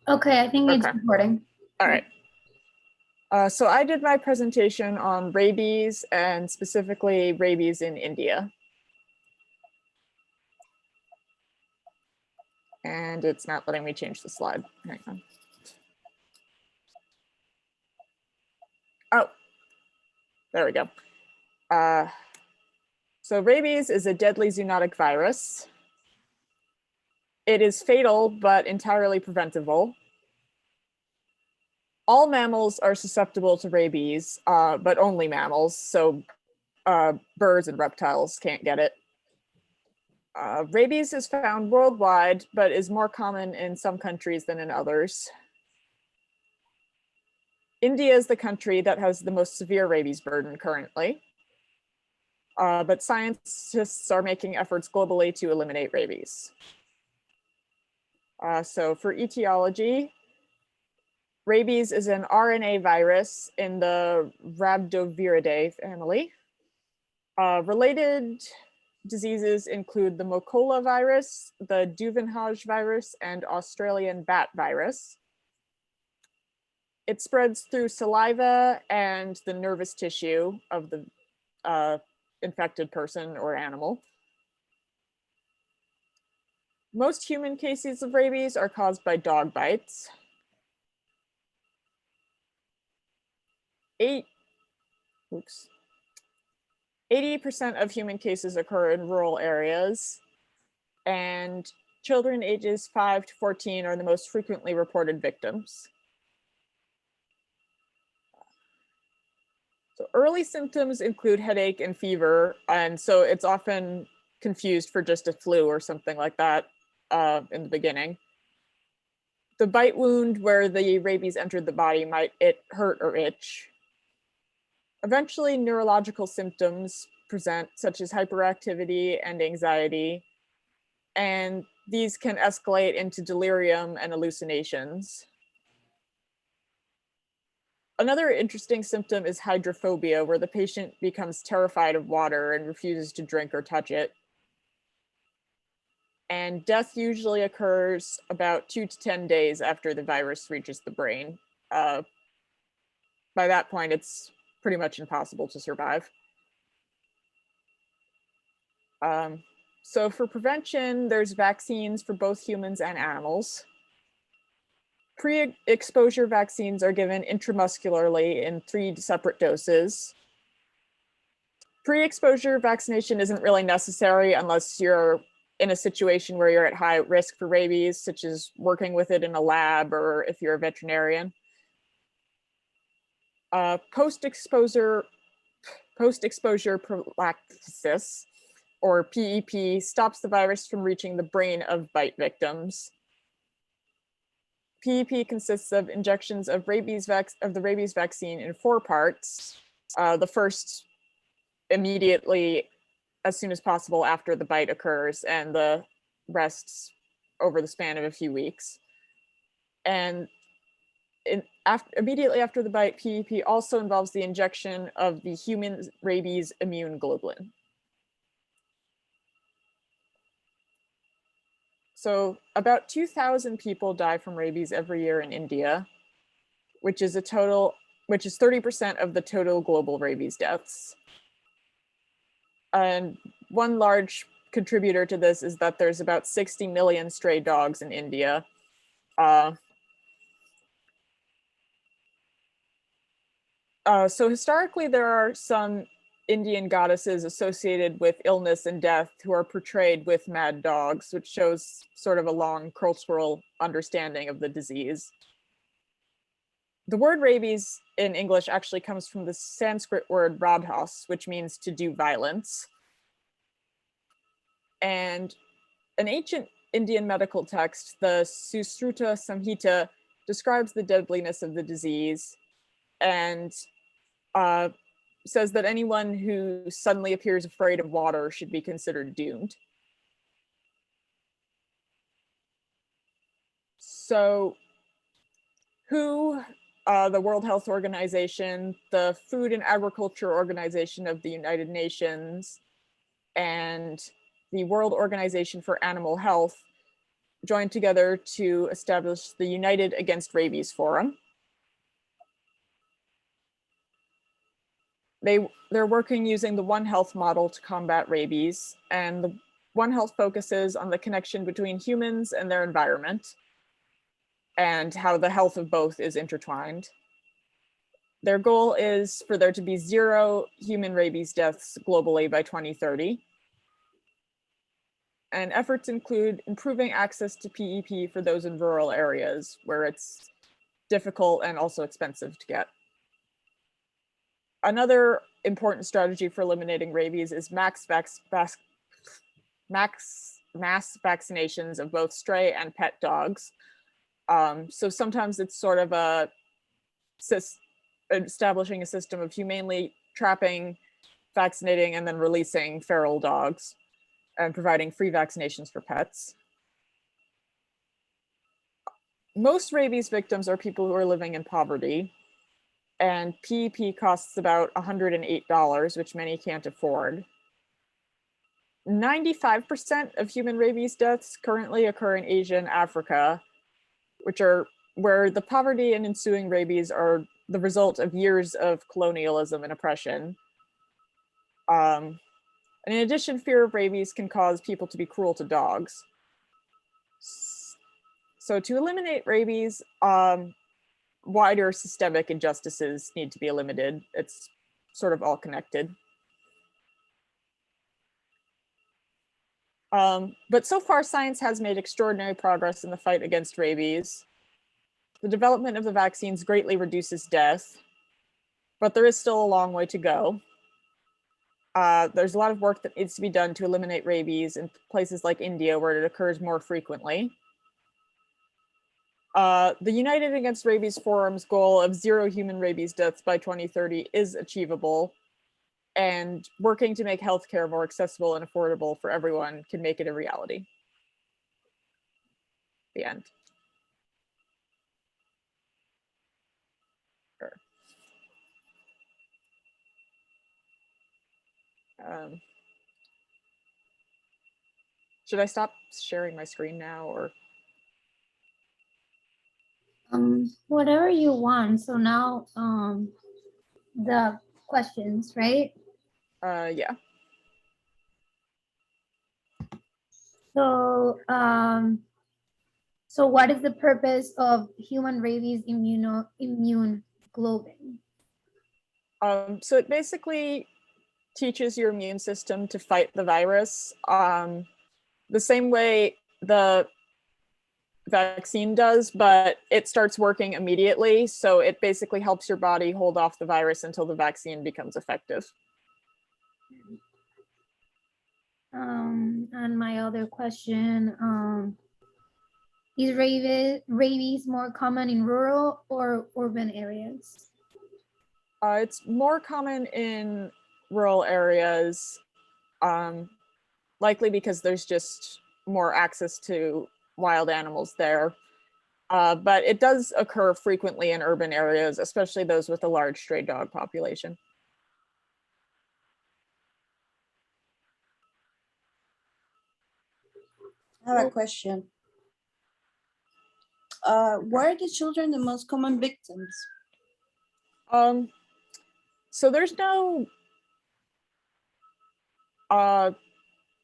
Okay, I think it's Okay. recording. All right. So I did my presentation on rabies and specifically rabies in India. And it's not letting me change the slide. Hang on. Oh, there we go. So rabies is a deadly zoonotic virus. It is fatal, but entirely preventable. All mammals are susceptible to rabies, but only mammals. So birds and reptiles can't get it. Rabies is found worldwide, but is more common in some countries than in others. India is the country that has the most severe rabies burden currently, but scientists are making efforts globally to eliminate rabies. So for etiology, rabies is an RNA virus in the Rhabdoviridae family. Related diseases include the Mokola virus, the Duvenhage virus, and Australian bat virus. It spreads through saliva and the nervous tissue of the infected person or animal. Most human cases of rabies are caused by dog bites. 80% of human cases occur in rural areas, and children ages 5 to 14 are the most frequently reported victims. So early symptoms include headache and fever, and so it's often confused for just a flu or something like that in the beginning. The bite wound where the rabies entered the body might hurt or itch. Eventually, neurological symptoms present, such as hyperactivity and anxiety, and these can escalate into delirium and hallucinations. Another interesting symptom is hydrophobia, where the patient becomes terrified of water and refuses to drink or touch it. And death usually occurs about 2 to 10 days after the virus reaches the brain. By that point, it's pretty much impossible to survive. So for prevention, there's vaccines for both humans and animals. Pre-exposure vaccines are given intramuscularly in 3 separate doses. Pre-exposure vaccination isn't really necessary unless you're in a situation where you're at high risk for rabies, such as working with it in a lab or if you're a veterinarian. Post-exposure prophylaxis, or PEP, stops the virus from reaching the brain of bite victims. PEP consists of injections of the rabies vaccine in 4 parts. The first immediately as soon as possible after the bite occurs, and the rest over the span of a few weeks. And immediately after the bite, PEP also involves the injection of the human rabies immune globulin. So about 2,000 people die from rabies every year in India, which is 30% of the total global rabies deaths. And one large contributor to this is that there's about 60 million stray dogs in India. So historically, there are some Indian goddesses associated with illness and death who are portrayed with mad dogs, which shows sort of a long cultural understanding of the disease. The word rabies in English actually comes from the Sanskrit word radhas, which means to do violence. And an ancient Indian medical text, the Susruta Samhita, describes the deadliness of the disease and says that anyone who suddenly appears afraid of water should be considered doomed. So WHO, the World Health Organization, the Food and Agriculture Organization of the United Nations, and the World Organization for Animal Health joined together to establish the United Against Rabies Forum. They're working using the One Health model to combat rabies, and the One Health focuses on the connection between humans and their environment and how the health of both is intertwined. Their goal is for there to be 0 human rabies deaths globally by 2030. And efforts include improving access to PEP for those in rural areas where it's difficult and also expensive to get. Another important strategy for eliminating rabies is mass vaccinations of both stray and pet dogs. So sometimes it's sort of establishing a system of humanely trapping, vaccinating, and then releasing feral dogs and providing free vaccinations for pets. Most rabies victims are people who are living in poverty, and PEP costs about $108, which many can't afford. 95% of human rabies deaths currently occur in Asia and Africa, which are where the poverty and ensuing rabies are the result of years of colonialism and oppression. And in addition, fear of rabies can cause people to be cruel to dogs. So to eliminate rabies, wider systemic injustices need to be eliminated. It's sort of all connected. But so far, science has made extraordinary progress in the fight against rabies. The development of the vaccines greatly reduces death, but there is still a long way to go. There's a lot of work that needs to be done to eliminate rabies in places like India, where it occurs more frequently. The United Against Rabies Forum's goal of 0 human rabies deaths by 2030 is achievable, and working to make healthcare more accessible and affordable for everyone can make it a reality. The end. Sure. Should I stop sharing my screen now, or? Whatever you want. So now the questions, right? Yeah. So so what is the purpose of human rabies immune globin? So it basically teaches your immune system to fight the virus the same way the vaccine does, but it starts working immediately. So it basically helps your body hold off the virus until the vaccine becomes effective. And my other question, is rabies more common in rural or urban areas? It's more common in rural areas, likely because there's just more access to wild animals there. But it does occur frequently in urban areas, especially those with a large stray dog population. I have a question. Where are the children the most common victims? So there's no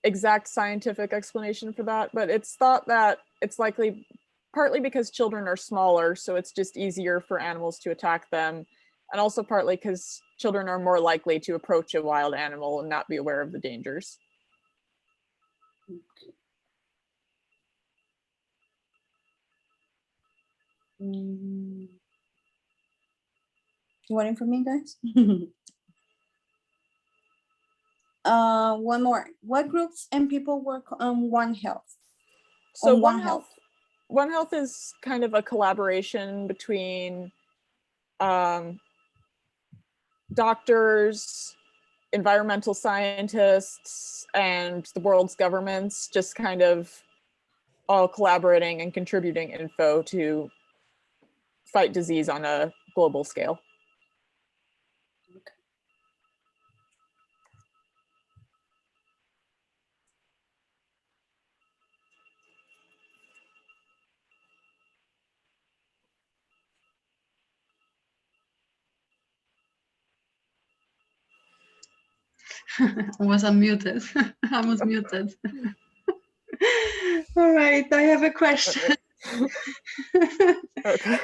exact scientific explanation for that, but it's thought that it's likely partly because children are smaller, so it's just easier for animals to attack them, and also partly because children are more likely to approach a wild animal and not be aware of the dangers. You waiting for me, guys? One more. What groups and people work on One Health? So One Health is kind of a collaboration between doctors, environmental scientists, and the world's governments, just kind of all collaborating and contributing info to fight disease on a global scale. I was unmuted. I was muted. All right, I have a question. Okay.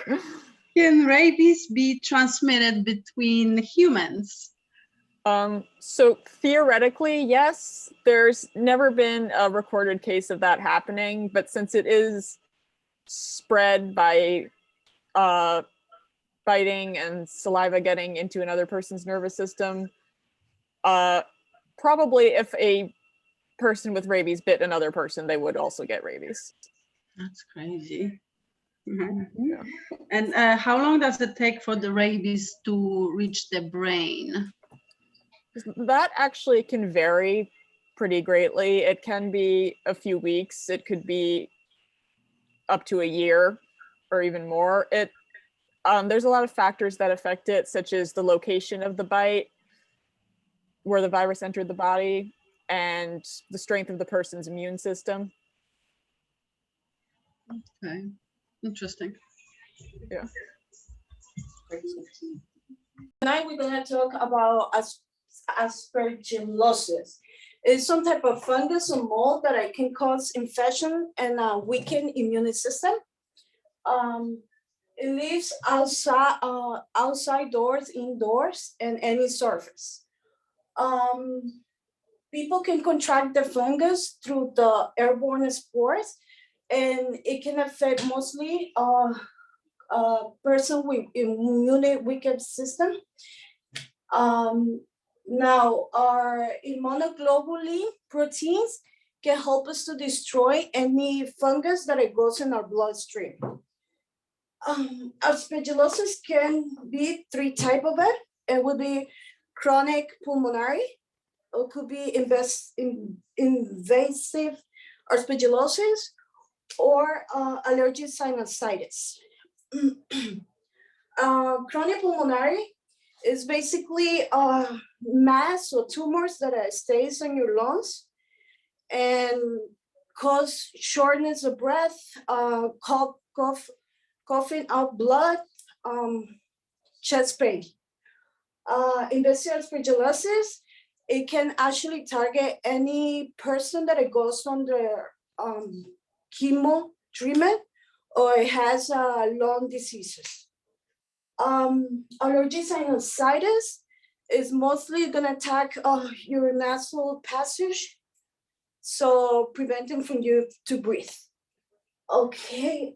Can rabies be transmitted between humans? So theoretically, yes, there's never been a recorded case of that happening, but since it is spread by biting and saliva getting into another person's nervous system, probably if a person with rabies bit another person, they would also get rabies. That's crazy. Mhm. Yeah. And how long does it take for the rabies to reach the brain? That actually can vary pretty greatly. It can be a few weeks. It could be up to a year or even more. There's a lot of factors that affect it, such as the location of the bite, where the virus entered the body, and the strength of the person's immune system. Okay, interesting. Yeah. Tonight we're gonna talk about aspergillosis. It's some type of fungus or mold that it can cause infection and weaken immune system. It lives outside doors, indoors, and any surface. People can contract the fungus through the airborne spores, and it can affect mostly a person with immune weakened system. Now, our immunoglobulin proteins can help us to destroy any fungus that it goes in our bloodstream. Aspergillosis can be three types of it. It would be chronic pulmonary, it could be invasive aspergillosis, or allergic sinusitis. Chronic pulmonary is basically mass or tumors that stays in your lungs and cause shortness of breath, coughing out blood, chest pain. Invasive aspergillosis, it can actually target any person that it goes under chemo treatment or it has lung diseases. Allergic sinusitis is mostly gonna attack your nasal passage, so preventing from you to breathe. Okay,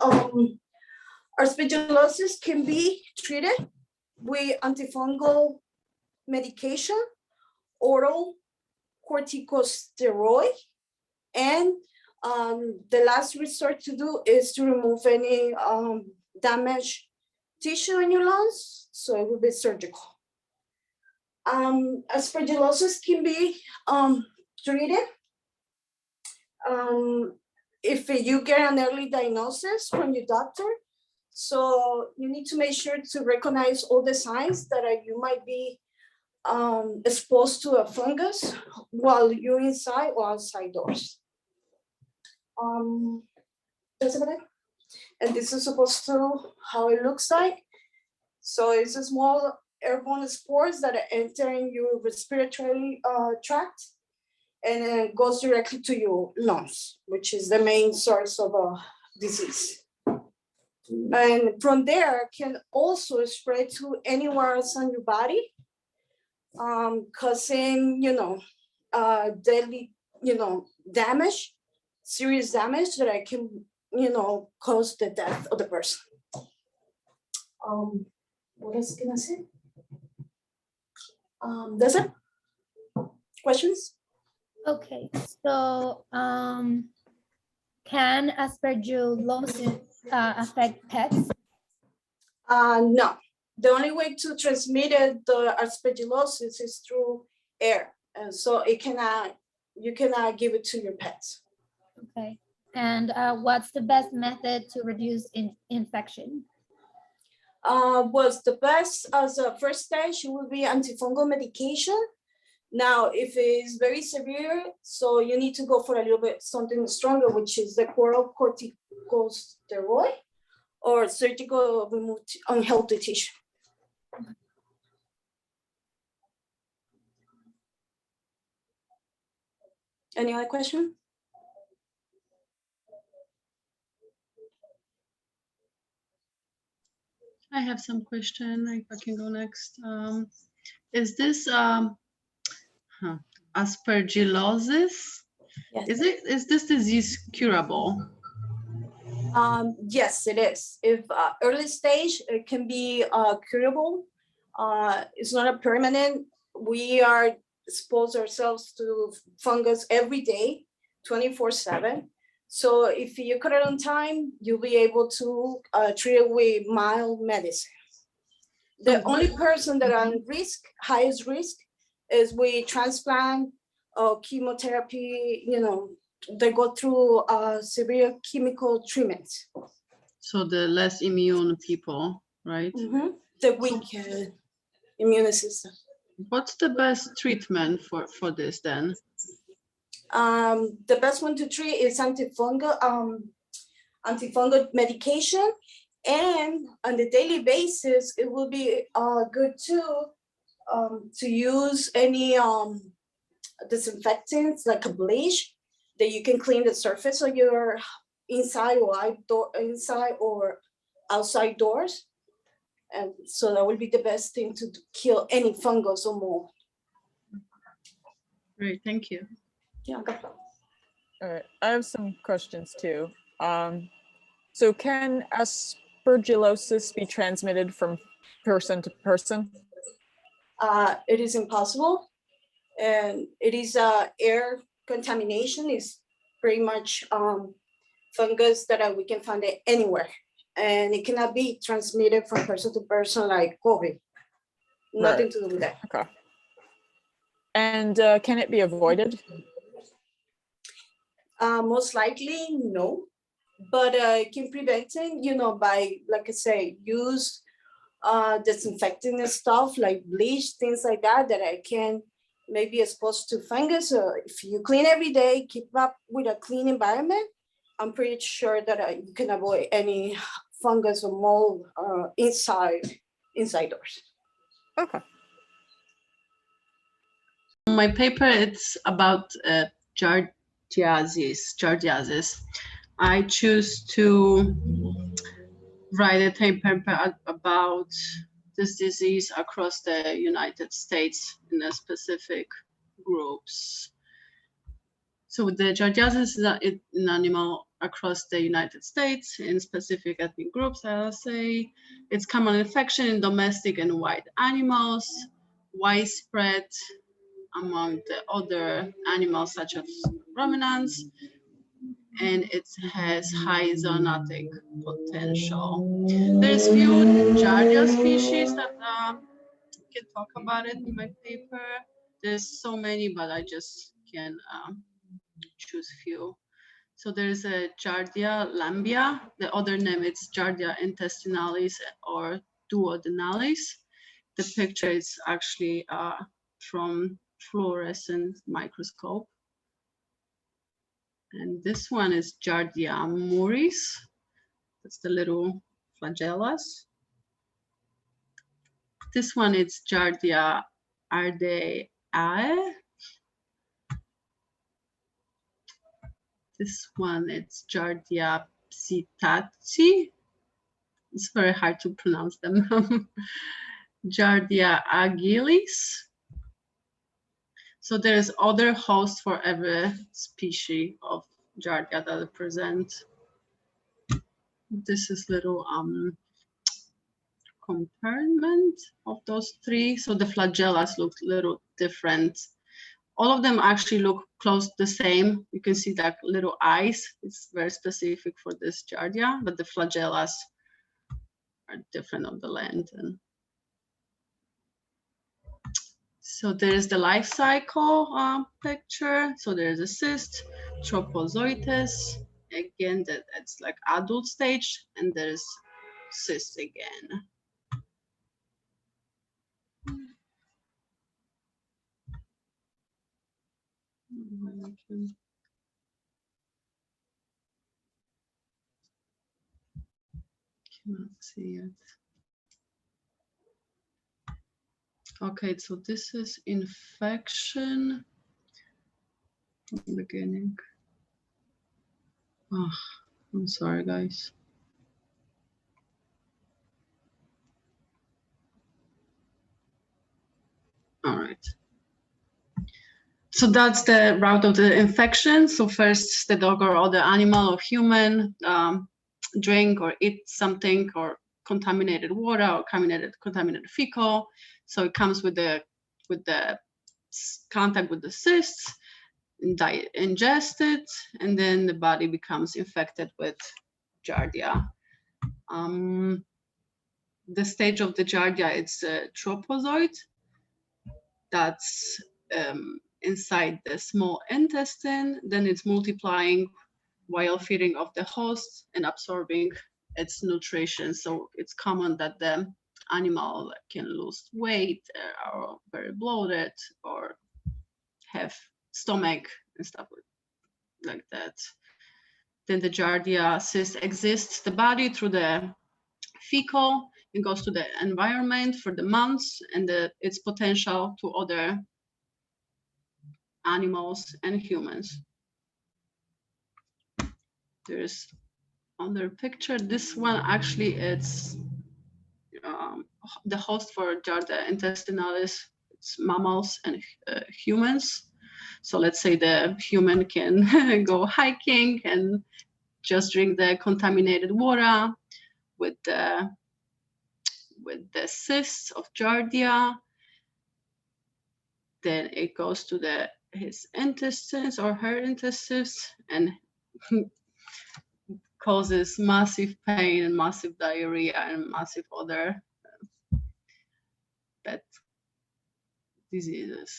aspergillosis can be treated with antifungal medication, oral corticosteroid, and the last resort to do is to remove any damaged tissue in your lungs, so it will be surgical. Aspergillosis can be treated if you get an early diagnosis from your doctor. So you need to make sure to recognize all the signs that you might be exposed to a fungus while you're inside or outside doors. That's about it. And this is supposed to how it looks like. So it's a small airborne spores that are entering your respiratory tract, and it goes directly to your lungs, which is the main source of a disease. And from there can also spread to anywhere else on your body, causing, deadly, damage, serious damage that I can, cause the death of the person. What else can I say? That's it. Questions? Okay, so can aspergillosis affect pets? No. The only way to transmit the aspergillosis is through air, and so you cannot give it to your pets. Okay, and what's the best method to reduce infection? Was the best as a first stage will be antifungal medication. Now, if it's very severe, so you need to go for a little bit something stronger, which is the oral corticosteroid or surgical remove unhealthy tissue. Any other question? I have some question, if I can go next. Is this aspergillosis? Yes. Is this disease curable? Yes, it is. If early stage, it can be curable. It's not a permanent. We are expose ourselves to fungus every day, 24/7. So if you cut it on time, you'll be able to treat it with mild medicine. The only person that are at risk, highest risk, is with transplant or chemotherapy. You know, they go through severe chemical treatments. So the less immune people, right? The weak immune system. What's the best treatment for this then? The best one to treat is antifungal medication, and on the daily basis, it will be good to use any disinfectants like a bleach that you can clean the surface of your inside or outside doors, and so that will be the best thing to kill any fungus or mold. Great, thank you. Yeah. All right, I have some questions too. So can aspergillosis be transmitted from person to person? It is impossible, and it is air contamination is pretty much fungus that we can find it anywhere, and it cannot be transmitted from person to person like COVID. Nothing Right. to do with that. Okay. And can it be avoided? Most likely, no, but it can prevent it, you know, by, like I say, use disinfecting and stuff like bleach, things like that, that I can maybe exposed to fungus. If you clean every day, keep up with a clean environment, I'm pretty sure that you can avoid any fungus or mold inside doors. Okay. My paper, it's about giardiasis. I choose to write a paper about this disease across the United States in a specific groups. So the giardiasis is an animal across the United States in specific ethnic groups, I'll say. It's common infection in domestic and wild animals, widespread among the other animals such as ruminants, and it has high zoonotic potential. There's few giardia species that can talk about it in my paper. There's so many, but I just can choose few. So there's a Giardia lambia. The other name is Giardia intestinalis or duodenalis. The picture is actually from fluorescent microscope. And this one is Giardia muris. That's the little flagellas. This one is Giardia ardeae. This one is Giardia psittaci. It's very hard to pronounce them. Giardia agilis. So there's other hosts for every species of Giardia that are present. This is little compartment of those three. So the flagellas look a little different. All of them actually look close the same. You can see that little eyes. It's very specific for this Giardia, but the flagellas are different on the length. And so there's the life cycle picture. So there's a cyst, tropozoites. Again, that's like adult stage, and there's cyst again. Cannot see it. Okay, so this is infection. from the beginning. Oh, I'm sorry, guys. All right. So that's the route of the infection. So first the dog or other animal or human drink or eat something or contaminated water or contaminated fecal. So it comes with the contact with the cysts, ingest it, and then the body becomes infected with Giardia. The stage of the Giardia, it's a tropozoid that's inside the small intestine. Then it's multiplying while feeding off the host and absorbing its nutrition. So it's common that the animal can lose weight or very bloated or have stomach and stuff like that. Then the Giardia cyst exists the body through the fecal. It goes to the environment for the months and its potential to other animals and humans. There's another picture. This one actually it's the host for Giardia intestinalis. It's mammals and humans. So let's say the human can go hiking and just drink the contaminated water with the cysts of Giardia. Then it goes to his intestines or her intestines and causes massive pain and massive diarrhea and massive other pet diseases.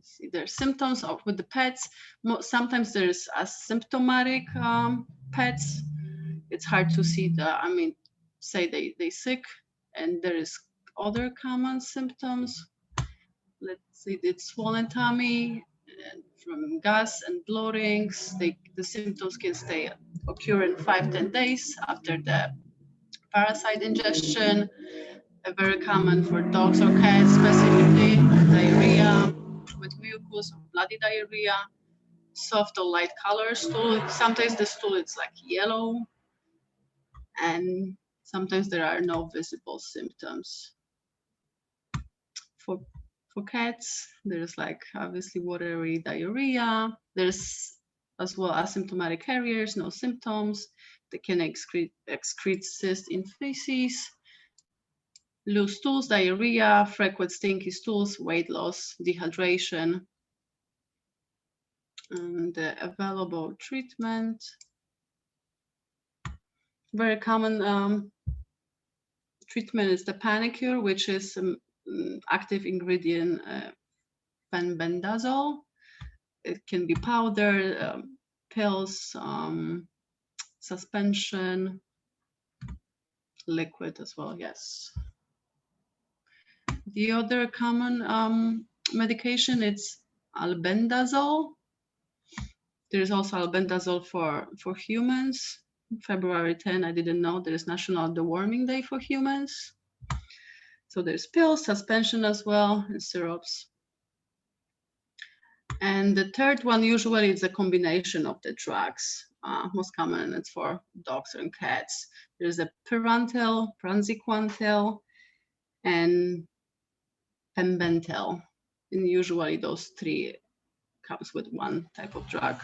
See, there's symptoms of with the pets. Sometimes there's asymptomatic pets. It's hard to see say they sick, and there is other common symptoms. Let's see, it's swollen tummy from gas and bloatings. The symptoms can occur in 5-10 days after the parasite ingestion. Very common for dogs or cats, specifically diarrhea with mucus or bloody diarrhea, soft or light color stool. Sometimes the stool is like yellow, and sometimes there are no visible symptoms. For cats, there's like obviously watery diarrhea. There's as well asymptomatic carriers, no symptoms. They can excrete cysts in feces. Loose stools, diarrhea, frequent stinky stools, weight loss, dehydration. And the available treatment. Very common treatment is the panicure, which is active ingredient fenbendazole. It can be powder, pills, suspension, liquid as well, yes. The other common medication is albendazole. There is also albendazole for humans. February 10, I didn't know there is National Deworming Day for humans. So there's pills, suspension as well, and syrups. And the third one usually is a combination of the drugs. Most common, it's for dogs and cats. There's a Pyrantel, Praziquantel, and Pembentel. And usually those three comes with one type of drug.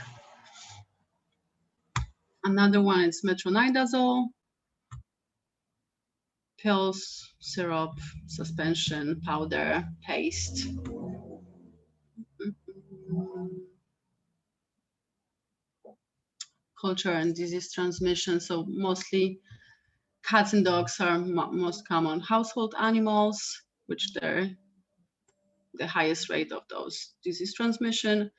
Another one is metronidazole, pills, syrup, suspension, powder, paste. Culture and disease transmission. So mostly cats and dogs are most common household animals, which they're the highest rate of those disease transmission.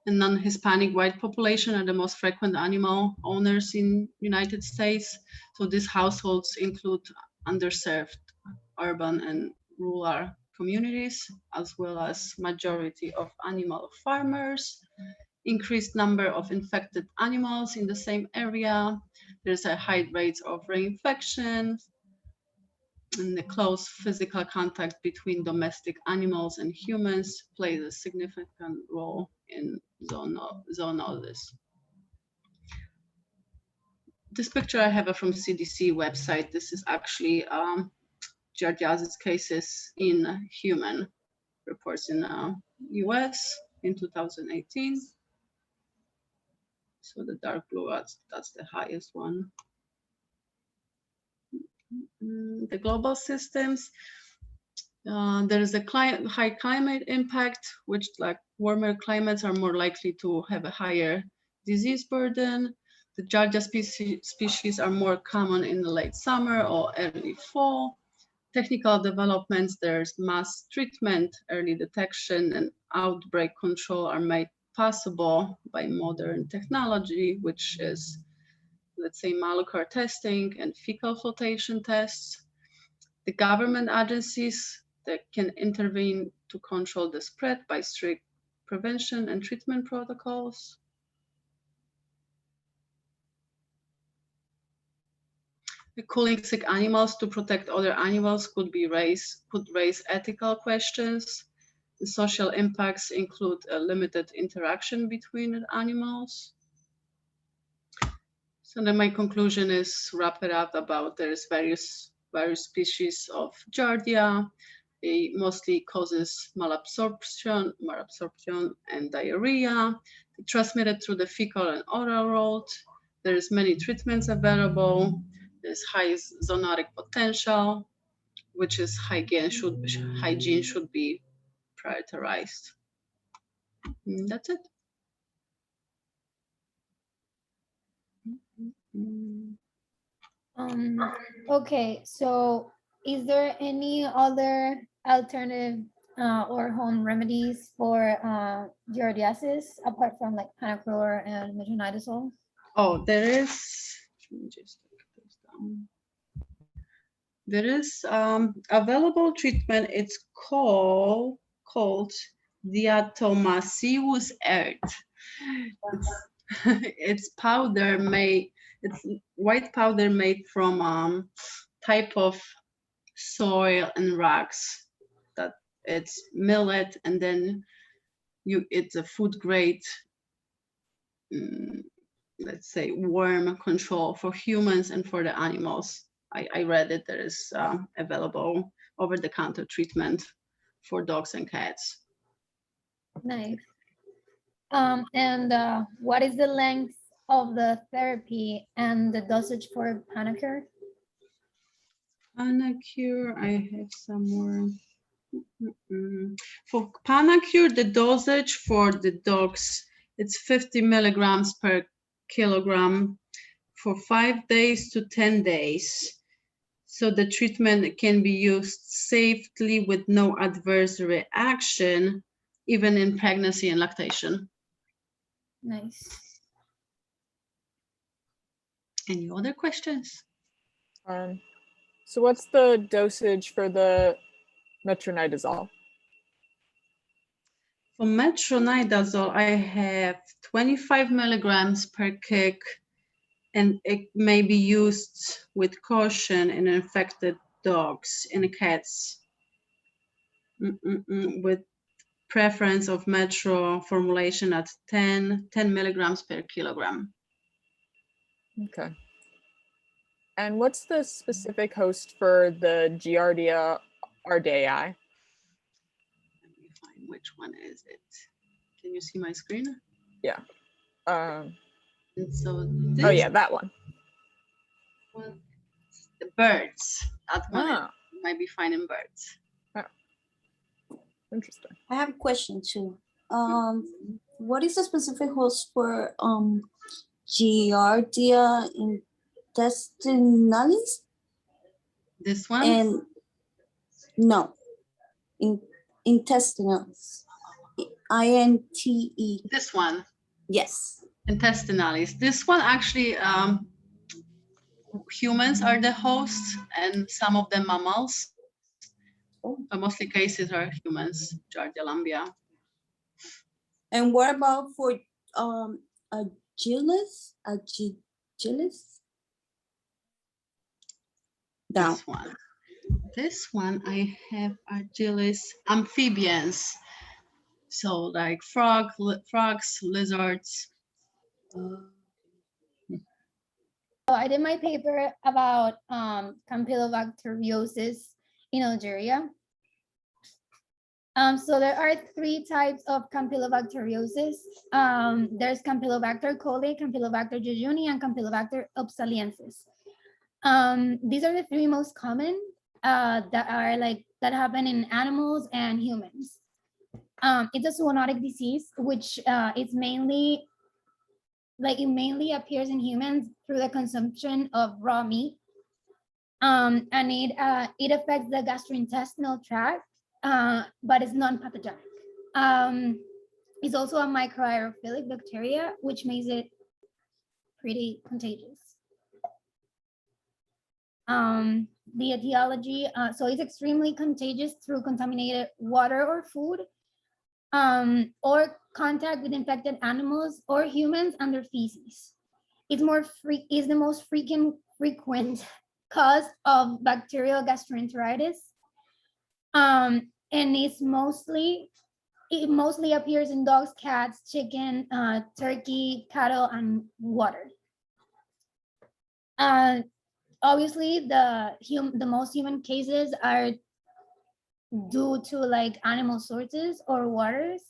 And non-Hispanic white population are the most frequent animal owners in United States. So these households include underserved urban and rural communities, as well as majority of animal farmers, increased number of infected animals in the same area. There's a high rate of reinfection, And the close physical contact between domestic animals and humans plays a significant role in zoonosis. This picture I have from CDC website. This is actually giardiasis cases in human reports in US in 2018. So the dark blue, that's the highest one. The global systems, there is a high climate impact, which like warmer climates are more likely to have a higher disease burden. The Giardia species are more common in the late summer or early fall. Technical developments, there's mass treatment, early detection, and outbreak control are made possible by modern technology, which is, let's say, molecular testing and fecal flotation tests. The government agencies that can intervene to control the spread by strict prevention and treatment protocols. Culling sick animals to protect other animals could raise ethical questions. The social impacts include a limited interaction between animals. So then my conclusion is wrap it up about there's various species of Giardia. It mostly causes malabsorption and diarrhea. They transmitted through the fecal and oral route. There's many treatments available. There's high zoonotic potential, which is hygiene should be prioritized. And that's it. Okay, so is there any other alternative or home remedies for giardiasis apart from like panaclor and metronidazole? Oh, there is. Let me just take this down. There is available treatment. It's called diatomaceous earth. It's powder made. It's white powder made from type of soil and rocks. That it's millet, and then it's a food grade. Let's say worm control for humans and for the animals. I read that there is available over-the-counter treatment for dogs and cats. Nice. And what is the length of the therapy and the dosage for Panacur? Panacur, I have somewhere. For Panacur, the dosage for the dogs, it's 50 milligrams per kilogram for 5 days to 10 days. So the treatment can be used safely with no adverse reaction, even in pregnancy and lactation. Nice. Any other questions? So what's the dosage for the metronidazole? For metronidazole, I have 25 milligrams per kg, and it may be used with caution in infected dogs and cats, with preference of metro formulation at 10 milligrams per kilogram. Okay. And what's the specific host for the Giardia ardei? Let me find which one is it. Can you see my screen? Yeah. And so this Oh yeah, that one. one, the birds. That one Oh, might be finding birds. interesting. I have a question too. What is the specific host for Giardia intestinalis? This one? And no, intestinals. INTE. This one, Yes. intestinalis. This one actually, humans are the hosts and some of them mammals. But mostly cases are humans, Giardia lambia. And what about for Agilis? Agilis? Down. This one. This one I have amphibians. So like frogs, lizards. So I did my paper about campylobacteriosis in Algeria. So there are 3 types of campylobacteriosis. There's Campylobacter coli, Campylobacter jejuni, and Campylobacter upsaliensis. These are the 3 most common that happen in animals and humans. It's a zoonotic disease, which is mainly it mainly appears in humans through the consumption of raw meat. And it affects the gastrointestinal tract, but it's non-pathogenic. It's also a microaerophilic bacteria, which makes it pretty contagious. The etiology, so it's extremely contagious through contaminated water or food, or contact with infected animals or humans and their feces. It's the most frequent cause of bacterial gastroenteritis. And it mostly appears in dogs, cats, chicken, turkey, cattle, and water. Obviously, the most human cases are due to like animal sources or waters,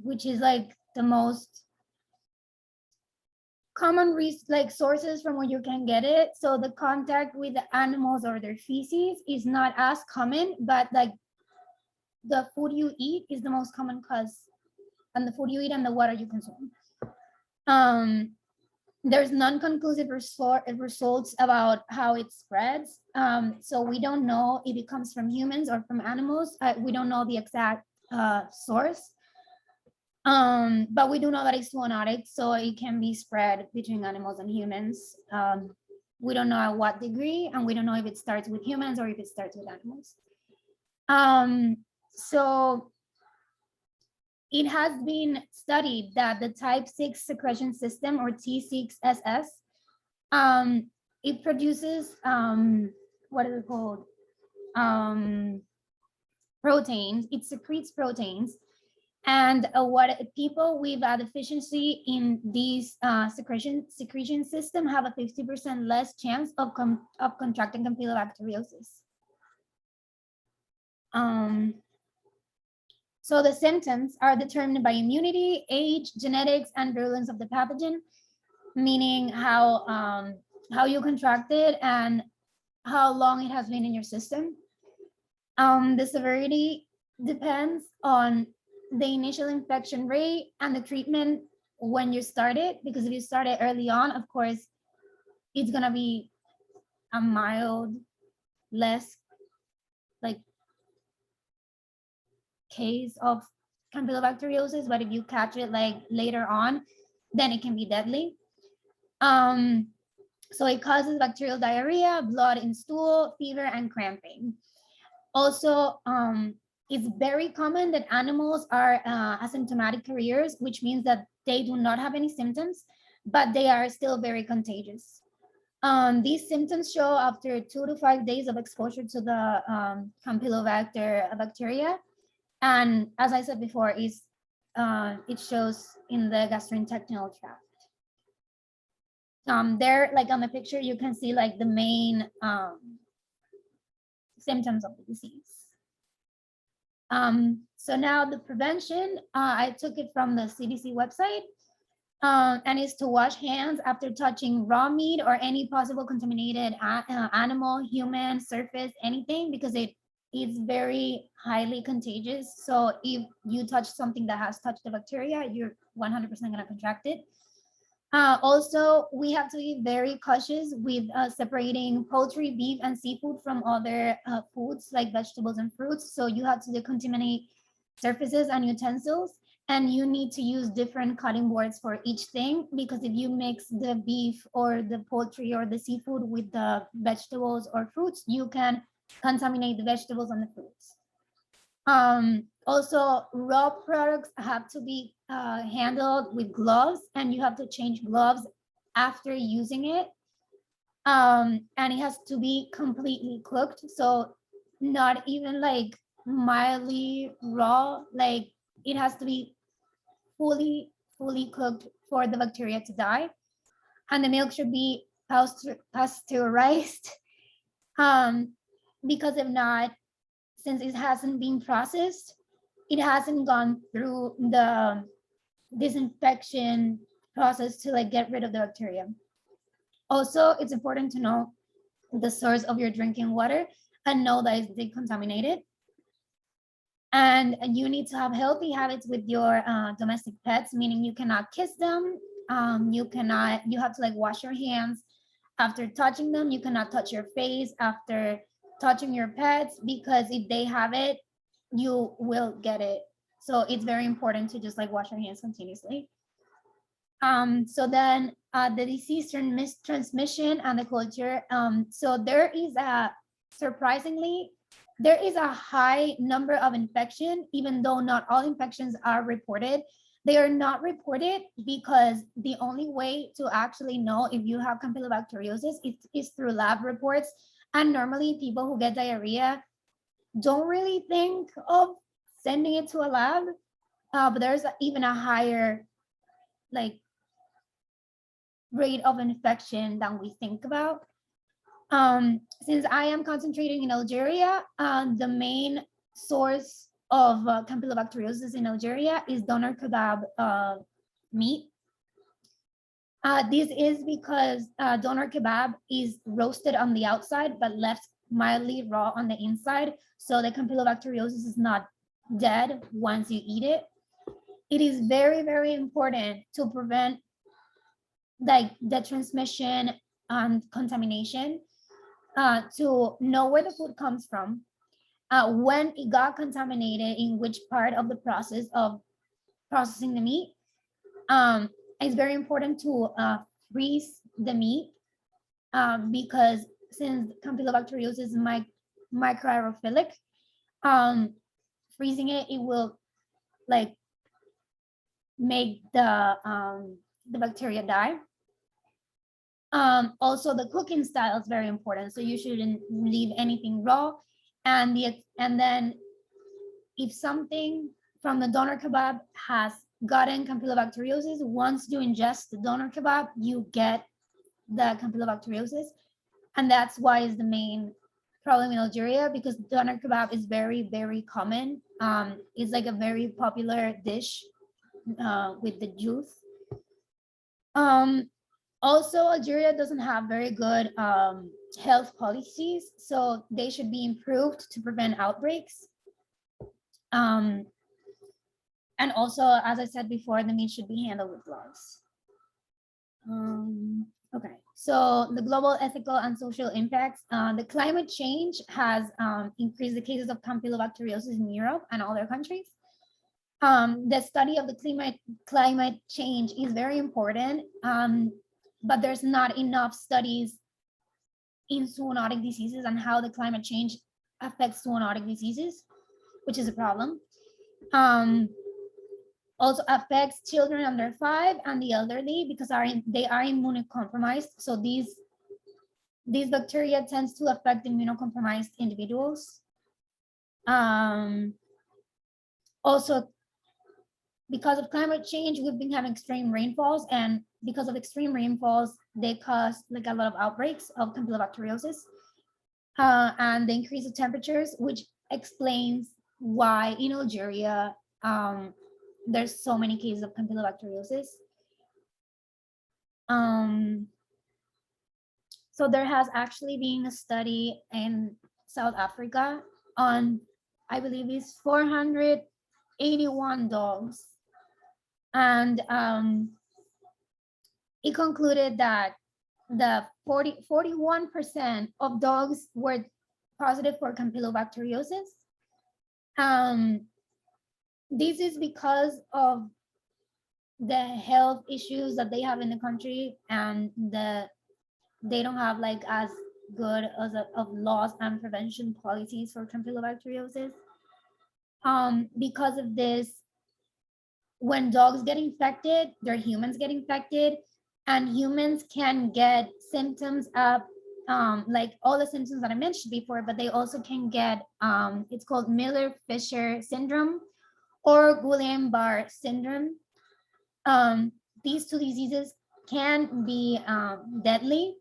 which is like the most common sources from where you can get it. So the contact with the animals or their feces is not as common, but like the food you eat is the most common cause, and the food you eat and the water you consume. There's non-conclusive results about how it spreads. So we don't know if it comes from humans or from animals. We don't know the exact source. But we do know that it's zoonotic, so it can be spread between animals and humans. We don't know at what degree, and we don't know if it starts with humans or if it starts with animals. So it has been studied that the type 6 secretion system, or T6SS, it produces what is it called? Proteins. It secretes proteins, and what people with a deficiency in these secretion system have a 50% less chance of contracting campylobacteriosis. So the symptoms are determined by immunity, age, genetics, and virulence of the pathogen, meaning how you contracted and how long it has been in your system. The severity depends on the initial infection rate and the treatment when you started, because if you started early on, of course, it's gonna be a mild, less like case of campylobacteriosis, but if you catch it like later on, then it can be deadly. So it causes bacterial diarrhea, blood in stool, fever, and cramping. Also, it's very common that animals are asymptomatic carriers, which means that they do not have any symptoms, but they are still very contagious. These symptoms show after 2 to 5 days of exposure to the Campylobacter bacteria. And as I said before, it shows in the gastrointestinal tract. There, like on the picture, you can see like the main symptoms of the disease. So now the prevention, I took it from the CDC website, and is to wash hands after touching raw meat or any possible contaminated animal, human, surface, anything, because it is very highly contagious. So if you touch something that has touched the bacteria, you're 100% gonna contract it. Also, we have to be very cautious with separating poultry, beef, and seafood from other foods like vegetables and fruits. So you have to decontaminate surfaces and utensils, and you need to use different cutting boards for each thing, because if you mix the beef or the poultry or the seafood with the vegetables or fruits, you can contaminate the vegetables and the fruits. Also, raw products have to be handled with gloves, and you have to change gloves after using it. And it has to be completely cooked. So not even like mildly raw, like it has to be fully cooked for the bacteria to die. And the milk should be pasteurized, um, because if not, since it hasn't been processed, it hasn't gone through the disinfection process to like get rid of the bacteria. Also, it's important to know the source of your drinking water and know that it's decontaminated. And you need to have healthy habits with your domestic pets, meaning you cannot kiss them. You have to like wash your hands after touching them. You cannot touch your face after touching your pets, because if they have it, you will get it. So it's very important to just like wash your hands continuously. So then the disease transmission and the culture. So there is a, surprisingly, there is a high number of infection, even though not all infections are reported. They are not reported because the only way to actually know if you have Campylobacteriosis is through lab reports. And normally people who get diarrhea don't really think of sending it to a lab, but there's even a higher like rate of infection than we think about. Since I am concentrating in Algeria, the main source of Campylobacteriosis in Algeria is doner kebab meat. This is because doner kebab is roasted on the outside but left mildly raw on the inside, so the Campylobacteriosis is not dead once you eat it. It is very, very important to prevent like the transmission and contamination, to know where the food comes from, when it got contaminated, in which part of the process of processing the meat. It's very important to freeze the meat, because since Campylobacteriosis is microaerophilic, freezing it, it will like make the bacteria die. Also, the cooking style is very important, so you shouldn't leave anything raw. And then if something from the doner kebab has gotten Campylobacteriosis, once you ingest the doner kebab, you get the Campylobacteriosis. And that's why it's the main problem in Algeria, because doner kebab is very, very common. It's like a very popular dish with the juice. Also, Algeria doesn't have very good health policies, so they should be improved to prevent outbreaks. And also, as I said before, the meat should be handled with gloves. Okay, so the global ethical and social impacts. The climate change has increased the cases of Campylobacteriosis in Europe and other countries. The study of the climate change is very important, but there's not enough studies in zoonotic diseases and how the climate change affects zoonotic diseases, which is a problem. Also affects children under 5 and the elderly, because they are immunocompromised. So these bacteria tends to affect immunocompromised individuals. Also, because of climate change, we've been having extreme rainfalls, and because of extreme rainfalls, they cause like a lot of outbreaks of Campylobacteriosis, and the increase of temperatures, which explains why in Algeria there's so many cases of Campylobacteriosis. So there has actually been a study in South Africa on, I believe it's 481 dogs, and it concluded that the 41% of dogs were positive for Campylobacteriosis. This is because of the health issues that they have in the country, and they don't have like as good as of laws and prevention policies for Campylobacteriosis. Because of this, when dogs get infected, their humans get infected, and humans can get symptoms up like all the symptoms that I mentioned before, but they also can get, it's called Miller-Fisher syndrome or Guillain-Barré syndrome. These two diseases can be deadly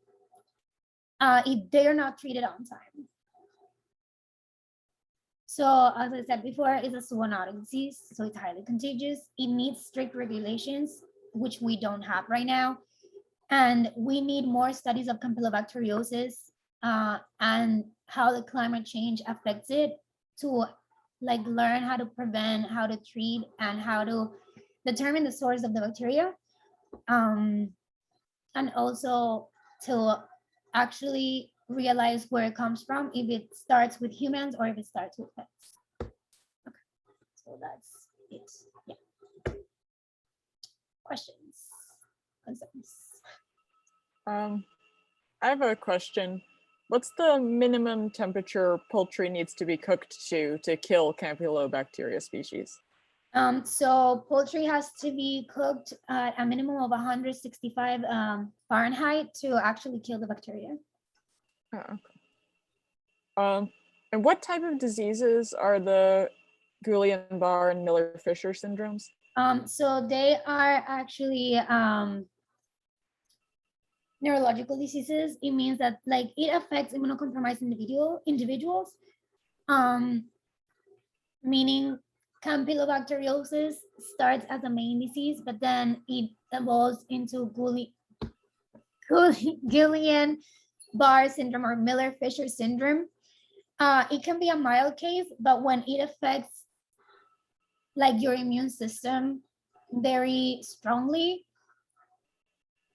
if they are not treated on time. So as I said before, it's a zoonotic disease, so it's highly contagious. It needs strict regulations, which we don't have right now. And we need more studies of campylobacteriosis and how the climate change affects it to like learn how to prevent, how to treat, and how to determine the source of the bacteria. And also to actually realize where it comes from, if it starts with humans or if it starts with pets. Okay, so that's it. Yeah. Questions, concerns? I have a question. What's the minimum temperature poultry needs to be cooked to kill Campylobacteria species? So poultry has to be cooked at a minimum of 165 Fahrenheit to actually kill the bacteria. Oh, okay. And what type of diseases are the Guillain-Barré and Miller-Fisher syndromes? So they are actually neurological diseases. It means that like it affects immunocompromised individuals, meaning campylobacteriosis starts as a main disease, but then it evolves into Guillain-Barré syndrome or Miller-Fisher syndrome. It can be a mild case, but when it affects like your immune system very strongly,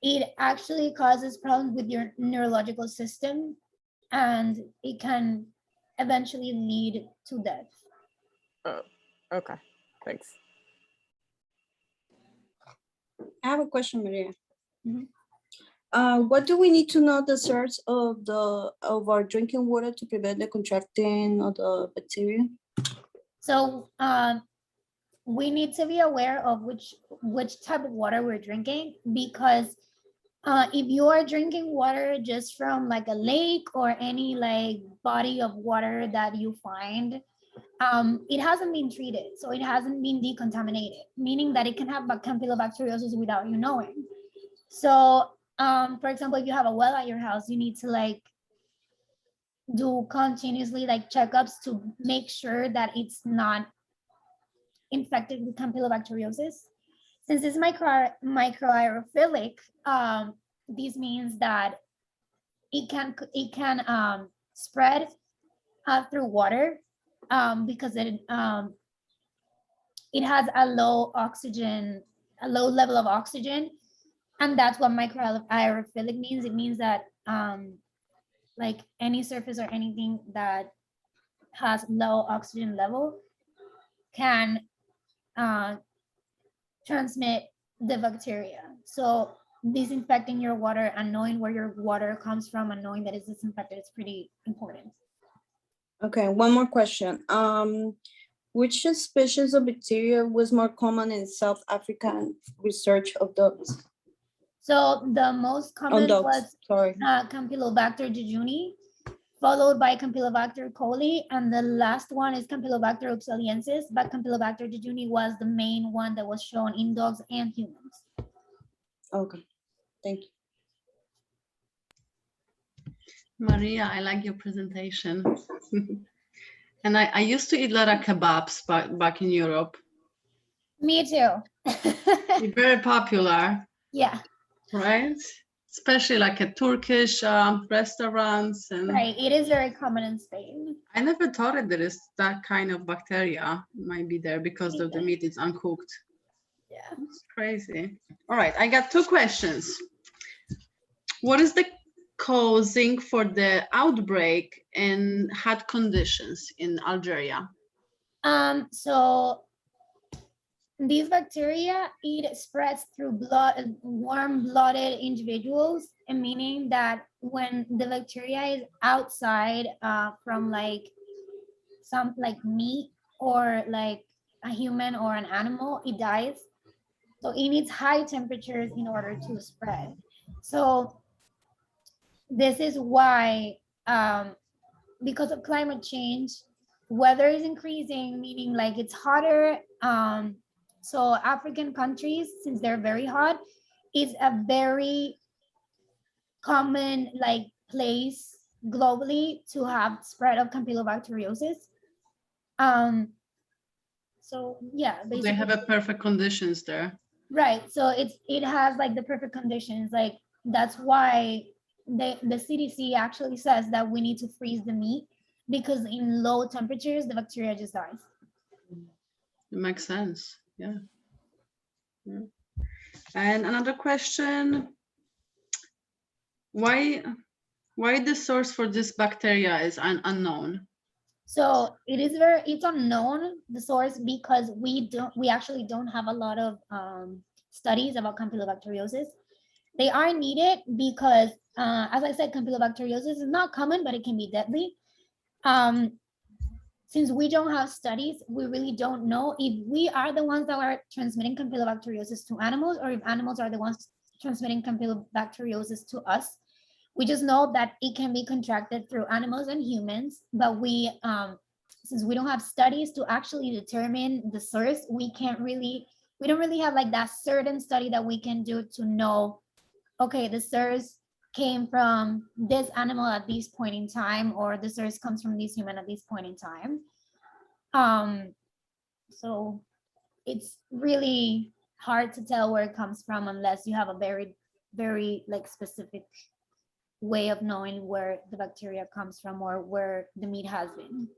it actually causes problems with your neurological system, and it can eventually lead to death. Oh, okay, thanks. I have a question, Maria. Mhm. What do we need to know the source of our drinking water to prevent the contracting of the bacteria? So we need to be aware of which type of water we're drinking, because if you are drinking water just from like a lake or any like body of water that you find, it hasn't been treated, so it hasn't been decontaminated, meaning that it can have campylobacteriosis without you knowing. So for example, if you have a well at your house, you need to like do continuously like checkups to make sure that it's not infected with campylobacteriosis. Since it's microaerophilic, this means that it can spread through water, because it has a low level of oxygen, and that's what microaerophilic means. It means that like any surface or anything that has low oxygen level can transmit the bacteria. So disinfecting your water and knowing where your water comes from and knowing that it's disinfected is pretty important. Okay, one more question. Which species of bacteria was more common in South African research of dogs? So the most common was Campylobacter jejuni, followed by Campylobacter coli, and the last one is Campylobacter oxaliensis, but Campylobacter jejuni was the main one that was shown in dogs and humans. Okay, thank you. Maria, I like your presentation. And I used to eat a lot of kebabs back in Europe. Me too. They're very popular. Yeah. Right? Especially like at Turkish restaurants. And right, it is very common in Spain. I never thought that there is that kind of bacteria might be there because of the meat is uncooked. Yeah. It's crazy. All right, I got two questions. What is the causing for the outbreak in hot conditions in Algeria? So these bacteria, it spreads through warm-blooded individuals, and meaning that when the bacteria is outside from like some like meat or like a human or an animal, it dies. So it needs high temperatures in order to spread. So this is why, because of climate change, weather is increasing, meaning like it's hotter. So African countries, since they're very hot, is a very common like place globally to have spread of campylobacteriosis. Um, so yeah, They basically, have a perfect conditions there. right. So it has like the perfect conditions. Like that's why the CDC actually says that we need to freeze the meat, because in low temperatures the bacteria just dies. It makes sense. Yeah. Yeah. And another question, why the source for this bacteria is unknown? So it's unknown, the source, because we actually don't have a lot of studies about campylobacteriosis. They are needed because, as I said, campylobacteriosis is not common, but it can be deadly. Since we don't have studies, we really don't know if we are the ones that are transmitting campylobacteriosis to animals, or if animals are the ones transmitting campylobacteriosis to us. We just know that it can be contracted through animals and humans, but since we don't have studies to actually determine the source, we don't really have like that certain study that we can do to know, okay, the source came from this animal at this point in time, or the source comes from this human at this point in time. So it's really hard to tell where it comes from unless you have a very, very like specific way of knowing where the bacteria comes from or where the meat has been.